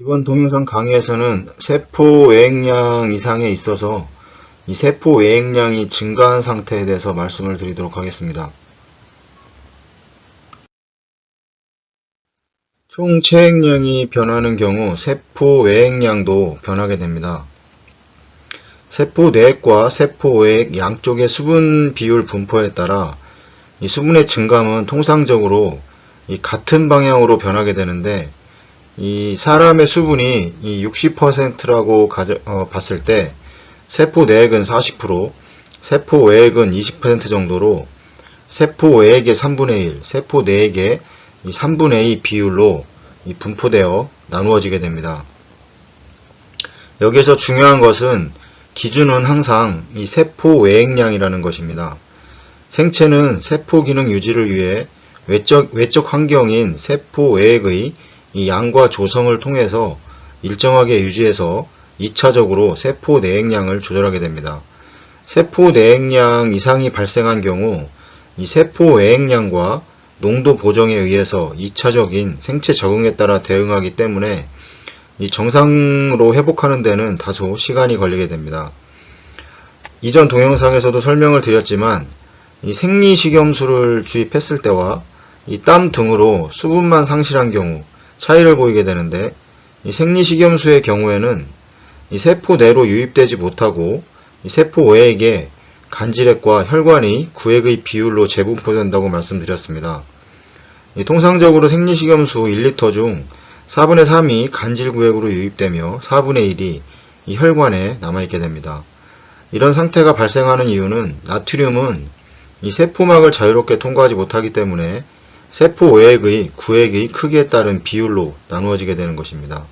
이번 동영상 강의에서는 세포 외액량 이상에 있어서 이 세포 외액량이 증가한 상태에 대해서 말씀을 드리도록 하겠습니다. 총 체액량이 변하는 경우 세포 외액량도 변하게 됩니다. 세포 내액과 세포 외액 양쪽의 수분 비율 분포에 따라 이 수분의 증감은 통상적으로 같은 방향으로 변하게 되는데, 이 사람의 수분이 60%라고 봤을 때 세포 내액은 40%, 세포 외액은 20% 정도로 세포 외액의 3분의 1, 세포 내액의 3분의 2 비율로 분포되어 나누어지게 됩니다. 여기에서 중요한 것은 기준은 항상 이 세포 외액량이라는 것입니다. 생체는 세포 기능 유지를 위해 외적 환경인 세포 외액의 이 양과 조성을 통해서 일정하게 유지해서 2차적으로 세포 내액량을 조절하게 됩니다. 세포 내액량 이상이 발생한 경우 이 세포 외액량과 농도 보정에 의해서 2차적인 생체 적응에 따라 대응하기 때문에 이 정상으로 회복하는 데는 다소 시간이 걸리게 됩니다. 이전 동영상에서도 설명을 드렸지만 이 생리식염수를 주입했을 때와 이 땀 등으로 수분만 상실한 경우 차이를 보이게 되는데, 이 생리식염수의 경우에는 이 세포 내로 유입되지 못하고 이 세포 외액에 간질액과 혈관이 구액의 비율로 재분포된다고 말씀드렸습니다. 통상적으로 생리식염수 1리터 중 4분의 3이 간질구액으로 유입되며 4분의 1이 이 혈관에 남아있게 됩니다. 이런 상태가 발생하는 이유는 나트륨은 이 세포막을 자유롭게 통과하지 못하기 때문에 세포 외액의 구액의 크기에 따른 비율로 나누어지게 되는 것입니다.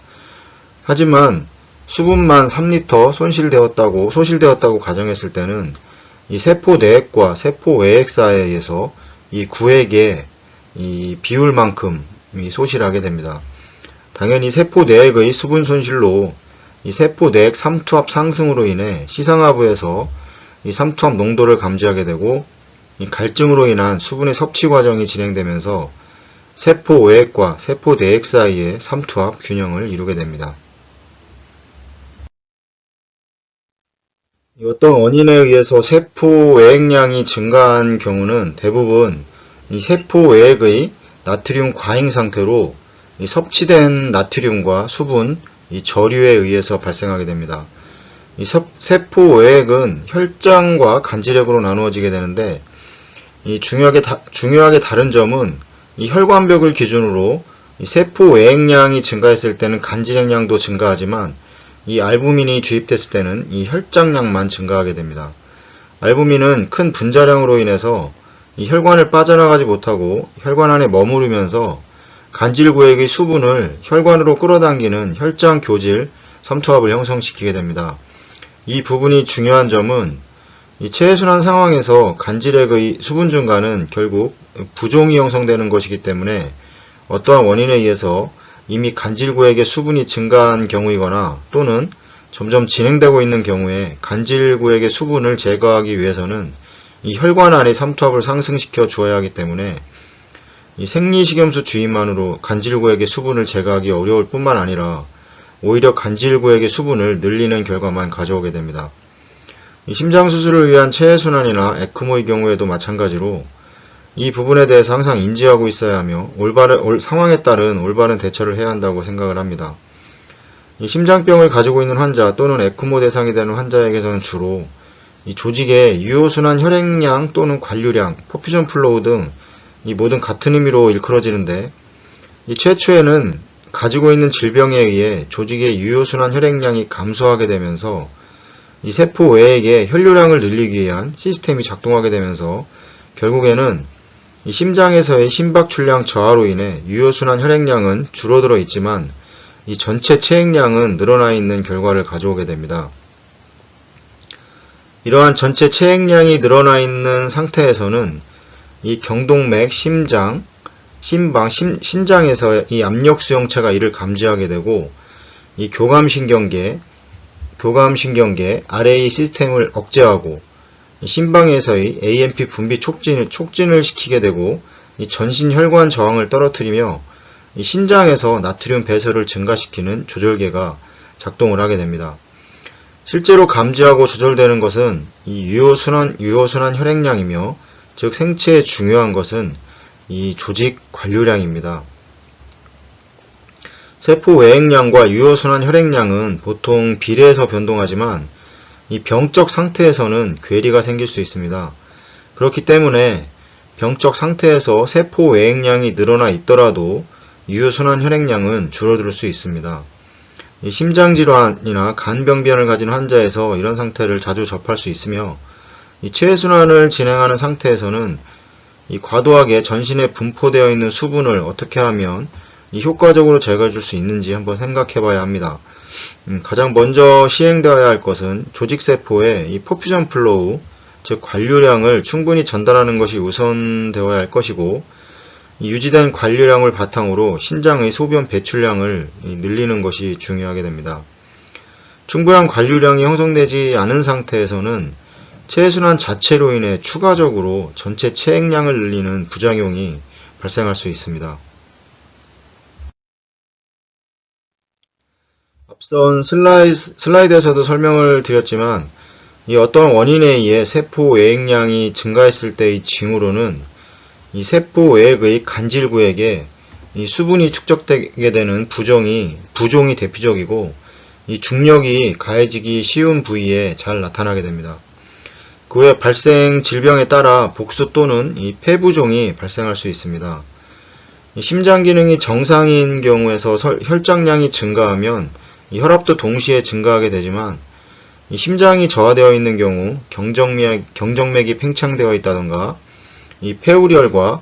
하지만 수분만 3리터 소실되었다고 가정했을 때는 이 세포 내액과 세포 외액 사이에서 이 구액의 이 비율만큼 소실하게 됩니다. 당연히 세포 내액의 수분 손실로 이 세포 내액 삼투압 상승으로 인해 시상하부에서 이 삼투압 농도를 감지하게 되고, 이 갈증으로 인한 수분의 섭취 과정이 진행되면서 세포 외액과 세포 내액 사이의 삼투압 균형을 이루게 됩니다. 어떤 원인에 의해서 세포 외액량이 증가한 경우는 대부분 이 세포 외액의 나트륨 과잉 상태로 이 섭취된 나트륨과 수분, 이 저류에 의해서 발생하게 됩니다. 이 세포 외액은 혈장과 간질액으로 나누어지게 되는데, 이 중요하게 다른 점은 이 혈관벽을 기준으로 이 세포 외액량이 증가했을 때는 간질액량도 증가하지만 이 알부민이 주입됐을 때는 이 혈장량만 증가하게 됩니다. 알부민은 큰 분자량으로 인해서 이 혈관을 빠져나가지 못하고 혈관 안에 머무르면서 간질구액의 수분을 혈관으로 끌어당기는 혈장 교질 삼투압을 형성시키게 됩니다. 이 부분이 중요한 점은 이 체해순환 상황에서 간질액의 수분 증가는 결국 부종이 형성되는 것이기 때문에 어떠한 원인에 의해서 이미 간질구액의 수분이 증가한 경우이거나 또는 점점 진행되고 있는 경우에 간질구액의 수분을 제거하기 위해서는 이 혈관 안의 삼투압을 상승시켜 주어야 하기 때문에 이 생리식염수 주입만으로 간질구액의 수분을 제거하기 어려울 뿐만 아니라 오히려 간질구액의 수분을 늘리는 결과만 가져오게 됩니다. 이 심장수술을 위한 체해순환이나 에크모의 경우에도 마찬가지로 이 부분에 대해서 항상 인지하고 있어야 하며 상황에 따른 올바른 대처를 해야 한다고 생각을 합니다. 이 심장병을 가지고 있는 환자 또는 에크모 대상이 되는 환자에게서는 주로 이 조직의 유효순환 혈액량 또는 관류량, 퍼퓨전 플로우 등 이 모든 같은 의미로 일컬어지는데, 이 최초에는 가지고 있는 질병에 의해 조직의 유효순환 혈액량이 감소하게 되면서 이 세포 외액의 혈류량을 늘리기 위한 시스템이 작동하게 되면서 결국에는 이 심장에서의 심박출량 저하로 인해 유효순환 혈액량은 줄어들어 있지만 이 전체 체액량은 늘어나 있는 결과를 가져오게 됩니다. 이러한 전체 체액량이 늘어나 있는 상태에서는 이 경동맥, 심장, 신장에서 이 압력 수용체가 이를 감지하게 되고, 이 교감신경계, RA 시스템을 억제하고 심방에서의 AMP 분비 촉진을 시키게 되고, 이 전신 혈관 저항을 떨어뜨리며 이 신장에서 나트륨 배설을 증가시키는 조절계가 작동을 하게 됩니다. 실제로 감지하고 조절되는 것은 이 유효순환 혈액량이며, 즉 생체에 중요한 것은 이 조직 관료량입니다. 세포 외액량과 유효순환 혈액량은 보통 비례해서 변동하지만 이 병적 상태에서는 괴리가 생길 수 있습니다. 그렇기 때문에 병적 상태에서 세포 외액량이 늘어나 있더라도 유효순환 혈액량은 줄어들 수 있습니다. 이 심장질환이나 간병변을 가진 환자에서 이런 상태를 자주 접할 수 있으며, 이 체순환을 진행하는 상태에서는 이 과도하게 전신에 분포되어 있는 수분을 어떻게 하면 이 효과적으로 제거해 줄 수 있는지 한번 생각해 봐야 합니다. 가장 먼저 시행되어야 할 것은 조직세포에 이 퍼퓨전 플로우, 즉 관료량을 충분히 전달하는 것이 우선되어야 할 것이고, 이 유지된 관료량을 바탕으로 신장의 소변 배출량을 늘리는 것이 중요하게 됩니다. 충분한 관료량이 형성되지 않은 상태에서는 체순환 자체로 인해 추가적으로 전체 체액량을 늘리는 부작용이 발생할 수 있습니다. 앞선 슬라이드에서도 설명을 드렸지만, 이 어떤 원인에 의해 세포 외액량이 증가했을 때의 징후로는 이 세포 외액의 간질구에게 이 수분이 축적되게 되는 부종이 대표적이고, 이 중력이 가해지기 쉬운 부위에 잘 나타나게 됩니다. 그 외 발생 질병에 따라 복수 또는 이 폐부종이 발생할 수 있습니다. 이 심장 기능이 정상인 경우에서 혈장량이 증가하면 이 혈압도 동시에 증가하게 되지만, 이 심장이 저하되어 있는 경우 경정맥이 팽창되어 있다던가 이 폐우열과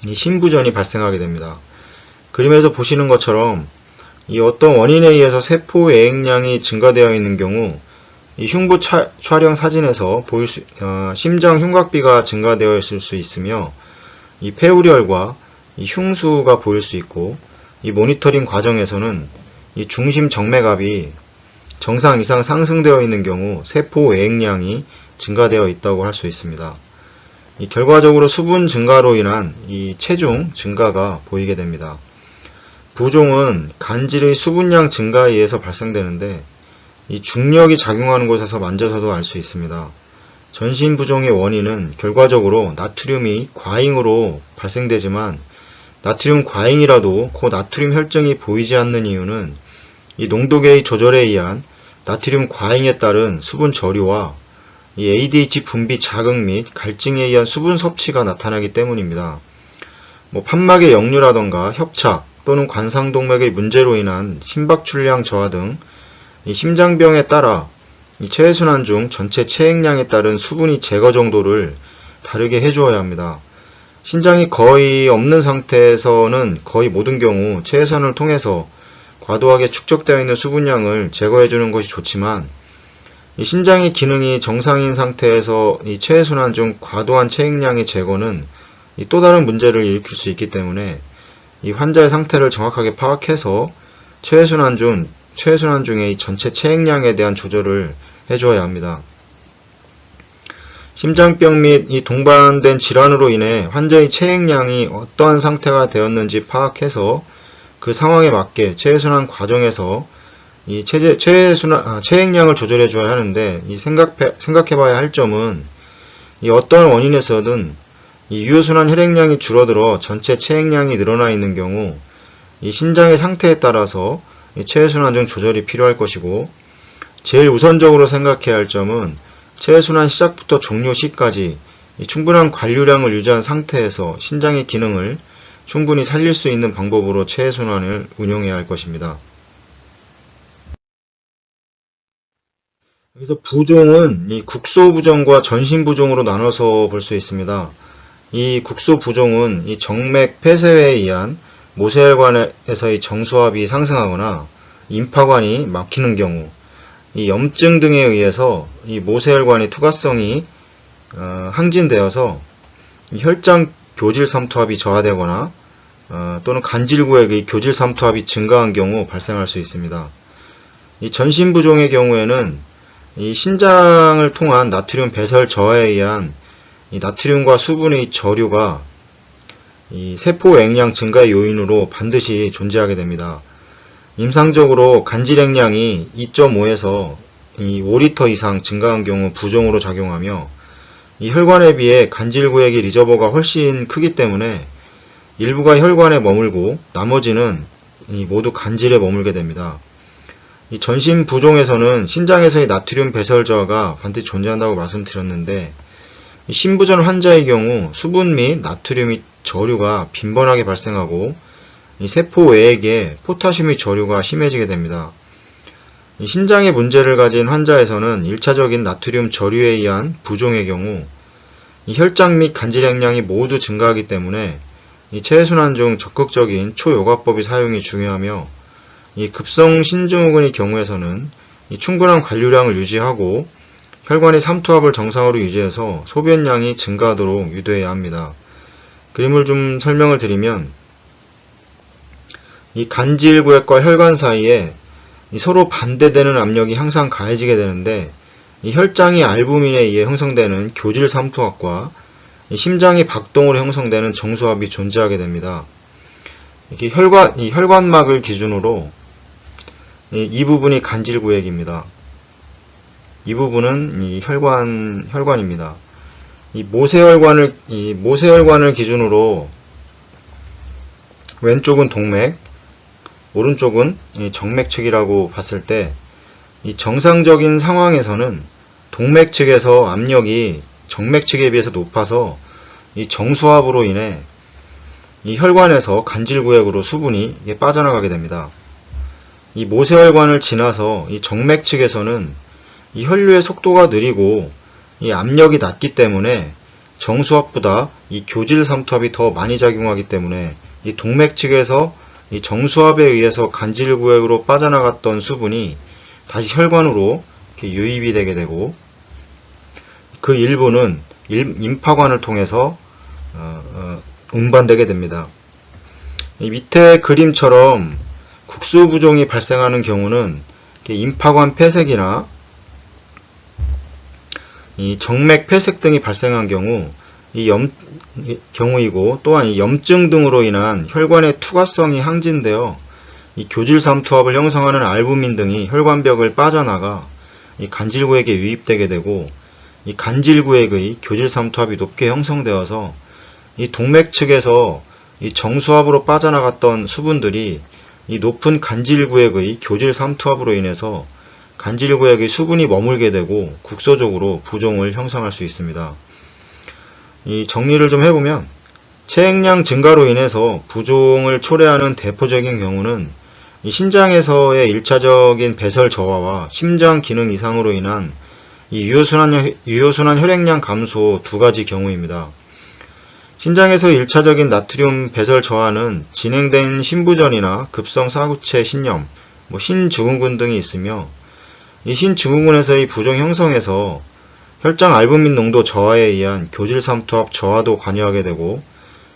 이 심부전이 발생하게 됩니다. 그림에서 보시는 것처럼 이 어떤 원인에 의해서 세포 외액량이 증가되어 있는 경우 이 흉부 촬영 사진에서 심장 흉곽비가 증가되어 있을 수 있으며, 이 폐우열과 이 흉수가 보일 수 있고, 이 모니터링 과정에서는 이 중심 정맥압이 정상 이상 상승되어 있는 경우 세포 외액량이 증가되어 있다고 할 수 있습니다. 이 결과적으로 수분 증가로 인한 이 체중 증가가 보이게 됩니다. 부종은 간질의 수분량 증가에 의해서 발생되는데, 이 중력이 작용하는 곳에서 만져서도 알 수 있습니다. 전신 부종의 원인은 결과적으로 나트륨이 과잉으로 발생되지만, 나트륨 과잉이라도 고나트륨 혈증이 보이지 않는 이유는 이 농도계의 조절에 의한 나트륨 과잉에 따른 수분 저류와 이 ADH 분비 자극 및 갈증에 의한 수분 섭취가 나타나기 때문입니다. 판막의 역류라던가 협착 또는 관상동맥의 문제로 인한 심박출량 저하 등 이 심장병에 따라 이 체순환 중 전체 체액량에 따른 수분이 제거 정도를 다르게 해주어야 합니다. 신장이 거의 없는 상태에서는 거의 모든 경우 체순환을 통해서 과도하게 축적되어 있는 수분량을 제거해주는 것이 좋지만, 이 신장의 기능이 정상인 상태에서 이 체순환 중 과도한 체액량의 제거는 또 다른 문제를 일으킬 수 있기 때문에 이 환자의 상태를 정확하게 파악해서 체순환 중의 전체 체액량에 대한 조절을 해줘야 합니다. 심장병 및 이 동반된 질환으로 인해 환자의 체액량이 어떠한 상태가 되었는지 파악해서 그 상황에 맞게 체순환 과정에서 이 체액량을 조절해 줘야 하는데, 이 생각해 봐야 할 점은 이 어떠한 원인에서든 이 유효순환 혈액량이 줄어들어 전체 체액량이 늘어나 있는 경우 이 신장의 상태에 따라서 이 체순환 중 조절이 필요할 것이고, 제일 우선적으로 생각해야 할 점은 체순환 시작부터 종료 시까지 이 충분한 관료량을 유지한 상태에서 신장의 기능을 충분히 살릴 수 있는 방법으로 체순환을 운용해야 할 것입니다. 여기서 부종은 이 국소부종과 전신부종으로 나눠서 볼 수 있습니다. 이 국소부종은 이 정맥 폐쇄에 의한 모세혈관에서의 정수압이 상승하거나 임파관이 막히는 경우, 이 염증 등에 의해서 이 모세혈관의 투과성이 항진되어서 이 혈장 교질 삼투압이 저하되거나 또는 간질구액의 교질 삼투압이 증가한 경우 발생할 수 있습니다. 이 전신부종의 경우에는 이 신장을 통한 나트륨 배설 저하에 의한 이 나트륨과 수분의 저류가 이 세포액량 증가의 요인으로 반드시 존재하게 됩니다. 임상적으로 간질액량이 2.5에서 5리터 이상 증가한 경우 부종으로 작용하며, 이 혈관에 비해 간질구획의 리저버가 훨씬 크기 때문에 일부가 혈관에 머물고 나머지는 모두 간질에 머물게 됩니다. 이 전신 부종에서는 신장에서의 나트륨 배설 저하가 반드시 존재한다고 말씀드렸는데, 신부전 환자의 경우 수분 및 나트륨 및 저류가 빈번하게 발생하고 이 세포 외액에 포타슘 및 저류가 심해지게 됩니다. 이 신장에 문제를 가진 환자에서는 1차적인 나트륨 저류에 의한 부종의 경우 이 혈장 및 간질액량이 모두 증가하기 때문에 이 체해순환 중 적극적인 초요가법이 사용이 중요하며, 이 급성 신증후군의 경우에서는 이 충분한 관류량을 유지하고 혈관의 삼투압을 정상으로 유지해서 소변량이 증가하도록 유도해야 합니다. 그림을 좀 설명을 드리면, 이 간질구획과 혈관 사이에 이 서로 반대되는 압력이 항상 가해지게 되는데, 이 혈장이 알부민에 의해 형성되는 교질 삼투압과 이 심장이 박동으로 형성되는 정수압이 존재하게 됩니다. 이 혈관막을 기준으로 이 부분이 간질구획입니다. 이 부분은 이 혈관입니다. 이 모세혈관을 기준으로 왼쪽은 동맥, 오른쪽은 정맥 측이라고 봤을 때, 이 정상적인 상황에서는 동맥 측에서 압력이 정맥 측에 비해서 높아서 이 정수압으로 인해 이 혈관에서 간질구획으로 수분이 빠져나가게 됩니다. 이 모세혈관을 지나서 이 정맥 측에서는 이 혈류의 속도가 느리고 이 압력이 낮기 때문에 정수압보다 이 교질 삼투압이 더 많이 작용하기 때문에 이 동맥 측에서 이 정수압에 의해서 간질구획으로 빠져나갔던 수분이 다시 혈관으로 이렇게 유입이 되게 되고, 그 일부는 임파관을 통해서 운반되게 됩니다. 이 밑에 그림처럼 국소 부종이 발생하는 경우는 임파관 폐색이나 이 정맥 폐색 등이 발생한 경우이고, 또한 이 염증 등으로 인한 혈관의 투과성이 항진되어 이 교질 삼투압을 형성하는 알부민 등이 혈관벽을 빠져나가 이 간질구획에 유입되게 되고, 이 간질구획의 교질 삼투압이 높게 형성되어서 이 동맥 측에서 이 정수압으로 빠져나갔던 수분들이 이 높은 간질구획의 교질 삼투압으로 인해서 간질구획의 수분이 머물게 되고 국소적으로 부종을 형성할 수 있습니다. 이 정리를 좀 해보면, 체액량 증가로 인해서 부종을 초래하는 대표적인 경우는 이 신장에서의 1차적인 배설 저하와 심장 기능 이상으로 인한 이 유효순환 혈액량 감소 두 가지 경우입니다. 신장에서 1차적인 나트륨 배설 저하는 진행된 신부전이나 급성 사구체 신염, 신증후군 등이 있으며, 이 신증후군에서의 부종 형성에서 혈장 알부민 농도 저하에 의한 교질 삼투압 저하도 관여하게 되고,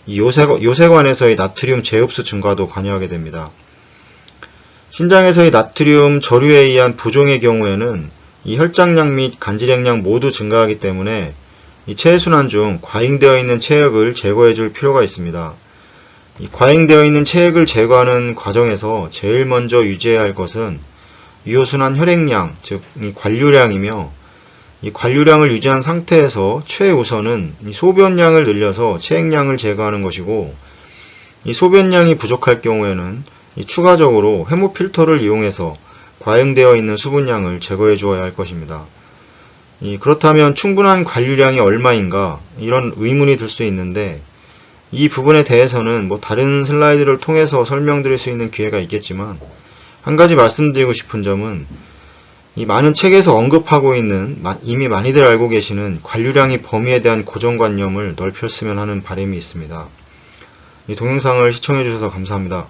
이 요세관에서의 나트륨 재흡수 증가도 관여하게 됩니다. 신장에서의 나트륨 저류에 의한 부종의 경우에는 이 혈장량 및 간질액량 모두 증가하기 때문에 이 체해순환 중 과잉되어 있는 체액을 제거해 줄 필요가 있습니다. 이 과잉되어 있는 체액을 제거하는 과정에서 제일 먼저 유지해야 할 것은 유효순환 혈액량, 즉 관류량이며, 이 관류량을 유지한 상태에서 최우선은 이 소변량을 늘려서 체액량을 제거하는 것이고, 이 소변량이 부족할 경우에는 이 추가적으로 헤모필터를 이용해서 과잉되어 있는 수분량을 제거해 주어야 할 것입니다. 그렇다면 충분한 관류량이 얼마인가, 이런 의문이 들 수 있는데, 이 부분에 대해서는 다른 슬라이드를 통해서 설명드릴 수 있는 기회가 있겠지만, 한 가지 말씀드리고 싶은 점은 이 많은 책에서 언급하고 있는, 이미 많이들 알고 계시는 관류량의 범위에 대한 고정관념을 넓혔으면 하는 바람이 있습니다. 이 동영상을 시청해 주셔서 감사합니다.